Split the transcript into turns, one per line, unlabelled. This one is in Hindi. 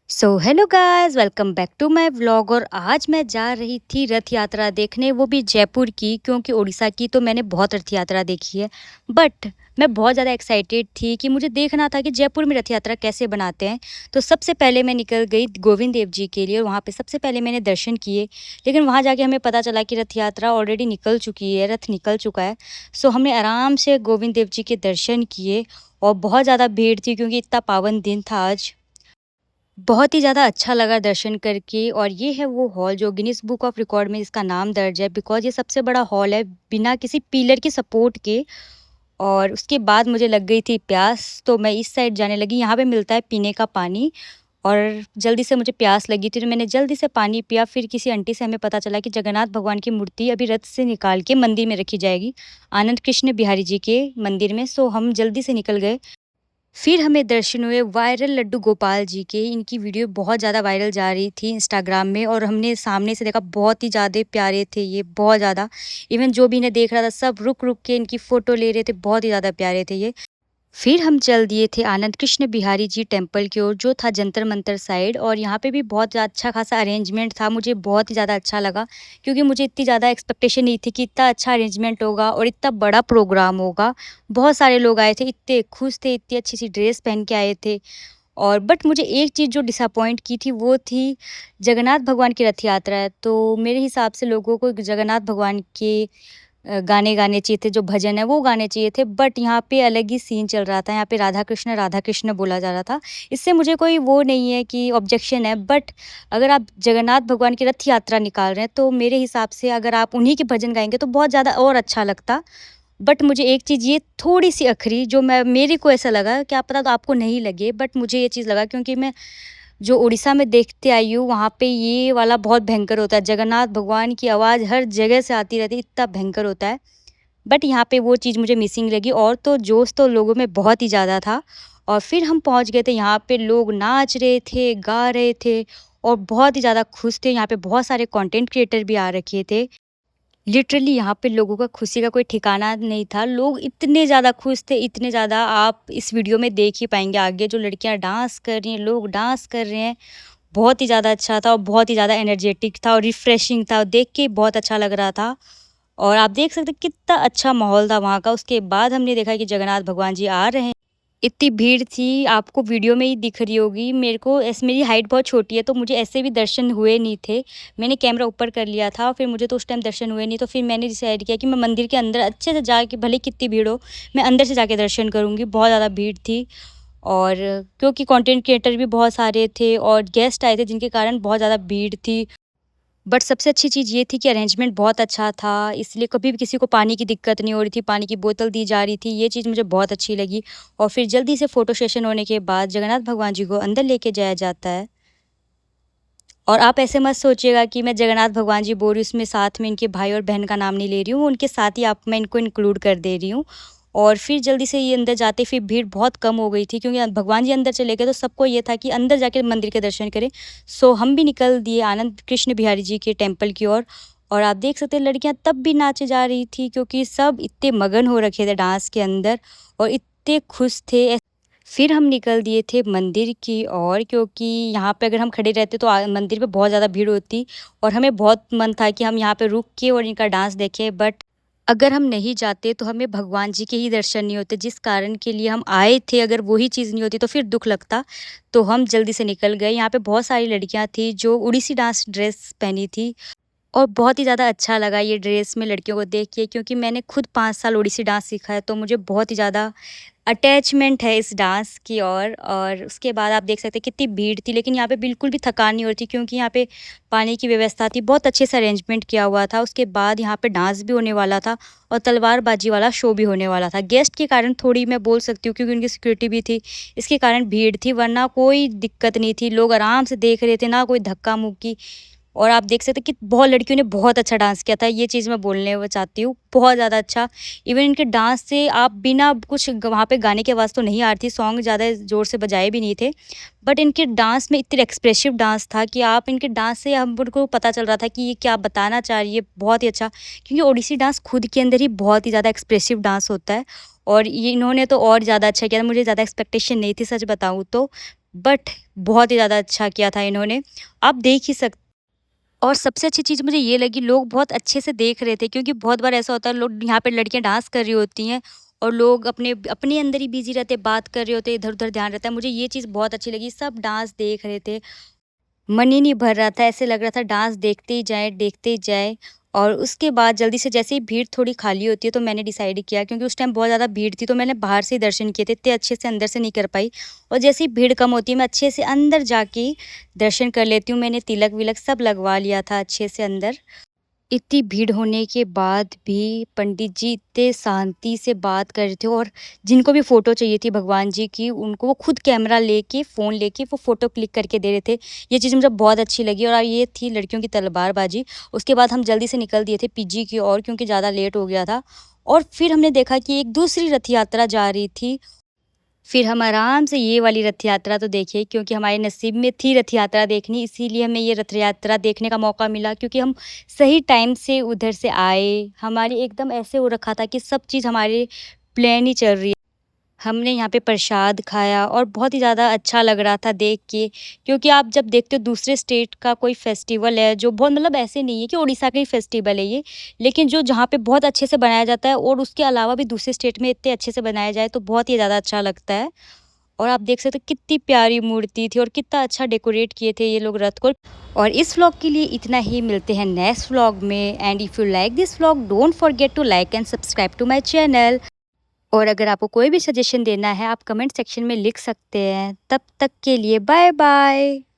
So hello guys, welcome back to my vlog. और आज मैं जा रही थी रथ यात्रा देखने, वो भी जयपुर की, क्योंकि उड़ीसा की तो मैंने बहुत रथ यात्रा देखी है। बट मैं बहुत ज़्यादा एक्साइटेड थी कि मुझे देखना था कि जयपुर में रथ यात्रा कैसे बनाते हैं। तो सबसे पहले मैं निकल गई गोविंद देव जी के लिए और वहाँ पे सबसे पहले मैंने दर्शन किए। लेकिन वहाँ जाके हमें पता चला कि रथ यात्रा ऑलरेडी निकल चुकी है, रथ निकल चुका है। सो हमने आराम से गोविंद देव जी के दर्शन किए और बहुत ज़्यादा भीड़ थी क्योंकि इतना पावन दिन था आज। बहुत ही ज़्यादा अच्छा लगा दर्शन करके। और ये है वो हॉल जो गिनीज़ बुक ऑफ रिकॉर्ड में इसका नाम दर्ज है, बिकॉज़ ये सबसे बड़ा हॉल है बिना किसी पिलर की सपोर्ट के। और उसके बाद मुझे लग गई थी प्यास, तो मैं इस साइड जाने लगी। यहाँ पे मिलता है पीने का पानी और जल्दी से मुझे प्यास लगी थी, तो मैंने जल्दी से पानी पिया। फिर किसी आंटी से हमें पता चला कि जगन्नाथ भगवान की मूर्ति अभी रथ से निकाल के मंदिर में रखी जाएगी, आनंद कृष्ण बिहारी जी के मंदिर में। सो हम जल्दी से निकल गए। फिर हमें दर्शन हुए वायरल लड्डू गोपाल जी के। इनकी वीडियो बहुत ज़्यादा वायरल जा रही थी इंस्टाग्राम में और हमने सामने से देखा, बहुत ही ज़्यादा प्यारे थे ये, बहुत ज़्यादा। इवन जो भी इन्हें देख रहा था सब रुक रुक के इनकी फ़ोटो ले रहे थे, बहुत ही ज़्यादा प्यारे थे ये। फिर हम चल दिए थे आनंद कृष्ण बिहारी जी टेम्पल की ओर, जो था जंतर मंतर साइड। और यहाँ पे भी बहुत अच्छा खासा अरेंजमेंट था, मुझे बहुत ही ज़्यादा अच्छा लगा क्योंकि मुझे इतनी ज़्यादा एक्सपेक्टेशन नहीं थी कि इतना अच्छा अरेंजमेंट होगा और इतना बड़ा प्रोग्राम होगा। बहुत सारे लोग आए थे, इतने खुश थे, इतनी अच्छी सी ड्रेस पहन के आए थे। और बट मुझे एक चीज़ जो डिसअपॉइंट की थी वो थी, जगन्नाथ भगवान की रथ यात्रा है, तो मेरे हिसाब से लोगों को जगन्नाथ भगवान के गाने गाने चाहिए थे, जो भजन है वो गाने चाहिए थे। बट यहाँ पे अलग ही सीन चल रहा था, यहाँ पे राधा कृष्ण बोला जा रहा था। इससे मुझे कोई वो नहीं है कि ऑब्जेक्शन है, बट अगर आप जगन्नाथ भगवान की रथ यात्रा निकाल रहे हैं तो मेरे हिसाब से अगर आप उन्हीं के भजन गाएंगे तो बहुत ज़्यादा और अच्छा लगता। बट मुझे एक चीज़ ये थोड़ी सी अखरी, जो मैं मेरे को ऐसा लगा, क्या पता तो आपको नहीं लगे, बट मुझे ये चीज़ लगा क्योंकि मैं जो उड़ीसा में देखते आई हूँ वहाँ पे ये वाला बहुत भयंकर होता है। जगन्नाथ भगवान की आवाज़ हर जगह से आती रहती है, इतना भयंकर होता है। बट यहाँ पे वो चीज़ मुझे मिसिंग लगी। और तो जोश तो लोगों में बहुत ही ज़्यादा था। और फिर हम पहुँच गए थे, यहाँ पे लोग नाच रहे थे, गा रहे थे और बहुत ही ज़्यादा खुश थे। यहाँ पे बहुत सारे कंटेंट क्रिएटर भी आ रखे थे। लिटरली यहाँ पे लोगों का खुशी का कोई ठिकाना नहीं था। लोग इतने ज़्यादा खुश थे, इतने ज़्यादा, आप इस वीडियो में देख ही पाएँगे आगे। जो लड़कियाँ डांस कर रही हैं, लोग डांस कर रहे हैं, बहुत ही ज़्यादा अच्छा था और बहुत ही ज़्यादा एनर्जेटिक था और रिफ्रेशिंग था, देख के बहुत अच्छा लग रहा था। और आप देख सकते हैं कितना अच्छा माहौल था वहाँ का। उसके बाद हमने देखा कि जगन्नाथ भगवान जी आ रहे हैं। इतनी भीड़ थी, आपको वीडियो में ही दिख रही होगी। मेरे को ऐसे, मेरी हाइट बहुत छोटी है तो मुझे ऐसे भी दर्शन हुए नहीं थे। मैंने कैमरा ऊपर कर लिया था, फिर मुझे तो उस टाइम दर्शन हुए नहीं, तो फिर मैंने डिसाइड किया कि मैं मंदिर के अंदर अच्छे से जाके, भले कितनी भीड़ हो, मैं अंदर से जाके दर्शन करूँगी। बहुत ज़्यादा भीड़ थी। और क्योंकि कंटेंट क्रिएटर भी बहुत सारे थे और गेस्ट आए थे, जिनके कारण बहुत ज़्यादा भीड़ थी। बट सबसे अच्छी चीज़ ये थी कि अरेंजमेंट बहुत अच्छा था, इसलिए कभी भी किसी को पानी की दिक्कत नहीं हो रही थी, पानी की बोतल दी जा रही थी, ये चीज़ मुझे बहुत अच्छी लगी। और फिर जल्दी से फ़ोटो सेशन होने के बाद जगन्नाथ भगवान जी को अंदर लेके जाया जाता है। और आप ऐसे मत सोचिएगा कि मैं जगन्नाथ भगवान जी बोल रही हूँ, उसमें साथ में इनके भाई और बहन का नाम नहीं ले रही हूँ, उनके साथ ही आप मैं इनको इंक्लूड कर दे रही हूँ। और फिर जल्दी से ये अंदर जाते, फिर भीड़ बहुत कम हो गई थी क्योंकि भगवान जी अंदर चले गए, तो सबको ये था कि अंदर जाके मंदिर के दर्शन करें। सो हम भी निकल दिए आनंद कृष्ण बिहारी जी के टेम्पल की ओर। और आप देख सकते हैं लड़कियां तब भी नाचे जा रही थी क्योंकि सब इतने मगन हो रखे थे डांस के अंदर और इतने खुश थे। फिर हम निकल दिए थे मंदिर की ओर, क्योंकि यहाँ पे अगर हम खड़े रहते तो मंदिर पे बहुत ज़्यादा भीड़ होती और हमें बहुत मन था कि हम यहाँ पे रुक के और इनका डांस देखें। बट अगर हम नहीं जाते तो हमें भगवान जी के ही दर्शन नहीं होते, जिस कारण के लिए हम आए थे। अगर वही चीज़ नहीं होती तो फिर दुख लगता। तो हम जल्दी से निकल गए। यहाँ पे बहुत सारी लड़कियाँ थी जो उड़ीसी डांस ड्रेस पहनी थी और बहुत ही ज़्यादा अच्छा लगा ये ड्रेस में लड़कियों को देख के, क्योंकि मैंने खुद 5 साल ओडिसी डांस सीखा है, तो मुझे बहुत ही ज़्यादा अटैचमेंट है इस डांस की और उसके बाद आप देख सकते हैं कितनी भीड़ थी, लेकिन यहाँ पे बिल्कुल भी थकान नहीं हो रही थी क्योंकि यहाँ पे पानी की व्यवस्था थी, बहुत अच्छे से अरेंजमेंट किया हुआ था। उसके बाद यहाँ पे डांस भी होने वाला था और तलवारबाजी वाला शो भी होने वाला था। गेस्ट के कारण थोड़ी मैं बोल सकती हूँ क्योंकि उनकी सिक्योरिटी भी थी, इसके कारण भीड़ थी, वरना कोई दिक्कत नहीं थी। लोग आराम से देख रहे थे, ना कोई धक्का मुक्की। और आप देख सकते हैं कि बहुत लड़कियों ने बहुत अच्छा डांस किया था, ये चीज़ मैं बोलने वो चाहती हूँ, बहुत ज़्यादा अच्छा। इवन इनके डांस से आप बिना कुछ वहाँ पे गाने की आवाज़ तो नहीं आ रही थी, सॉन्ग ज़्यादा ज़ोर से बजाए भी नहीं थे, बट इनके डांस में इतने एक्सप्रेसिव डांस था कि आप इनके डांस से हमको पता चल रहा था कि ये क्या बताना चाह रही है। बहुत ही अच्छा, क्योंकि ओडिसी डांस खुद के अंदर ही बहुत ही ज़्यादा एक्सप्रेसिव डांस होता है। और ये इन्होंने तो और ज़्यादा अच्छा किया था, मुझे ज़्यादा एक्सपेक्टेशन नहीं थी सच बताऊँ तो। बट बहुत ही ज़्यादा अच्छा किया था इन्होंने। आप देख ही सक और सबसे अच्छी चीज़ मुझे ये लगी, लोग बहुत अच्छे से देख रहे थे, क्योंकि बहुत बार ऐसा होता है लोग यहाँ पे लड़कियाँ डांस कर रही होती हैं और लोग अपने अपने अंदर ही बिज़ी रहते हैं, बात कर रहे होते हैं, इधर-उधर ध्यान रहता है। मुझे ये चीज़ बहुत अच्छी लगी, सब डांस देख रहे थे। मन ही नहीं भर रहा था, ऐसे लग रहा था डांस देखते ही जाएँ। और उसके बाद जल्दी से जैसे ही भीड़ थोड़ी खाली होती है तो मैंने डिसाइड किया, क्योंकि उस टाइम बहुत ज़्यादा भीड़ थी, तो मैंने बाहर से ही दर्शन किए थे, इतने अच्छे से अंदर से नहीं कर पाई। और जैसे ही भीड़ कम होती है मैं अच्छे से अंदर जाके ही दर्शन कर लेती हूँ। मैंने तिलक-विलक सब लगवा लिया था अच्छे से अंदर। इतनी भीड़ होने के बाद भी पंडित जी इतने शांति से बात कर रहे थे, और जिनको भी फ़ोटो चाहिए थी भगवान जी की, उनको वो खुद कैमरा लेके, फ़ोन लेके वो फ़ोटो क्लिक करके दे रहे थे। ये चीज़ मुझे बहुत अच्छी लगी, और ये थी लड़कियों की तलवारबाज़ी। उसके बाद हम जल्दी से निकल दिए थे पीजी की ओर, क्योंकि ज़्यादा लेट हो गया था। और फिर हमने देखा कि एक दूसरी रथ यात्रा जा रही थी। फिर हम आराम से ये वाली रथ यात्रा तो देखी, क्योंकि हमारे नसीब में थी रथ यात्रा देखनी, इसीलिए हमें ये रथ यात्रा देखने का मौका मिला, क्योंकि हम सही टाइम से उधर से आए। हमारी एकदम ऐसे हो रखा था कि सब चीज़ हमारे प्लान ही चल रही है। हमने यहाँ पे प्रसाद खाया और बहुत ही ज़्यादा अच्छा लग रहा था देख के, क्योंकि आप जब देखते हो दूसरे स्टेट का कोई फेस्टिवल है जो बहुत, मतलब ऐसे नहीं है कि उड़ीसा का ही फेस्टिवल है ये, लेकिन जो जहाँ पे बहुत अच्छे से बनाया जाता है और उसके अलावा भी दूसरे स्टेट में इतने अच्छे से बनाया जाए तो बहुत ही ज़्यादा अच्छा लगता है। और आप देख सकते हो कितनी प्यारी मूर्ति थी और कितना अच्छा डेकोरेट किए थे ये लोग रथ को। और इस व्लॉग के लिए इतना ही, मिलते हैं नेक्स्ट व्लॉग में। And if you like this vlog, don't forget to like and subscribe to my channel. और अगर आपको कोई भी सजेशन देना है आप कमेंट सेक्शन में लिख सकते हैं। तब तक के लिए बाय बाय।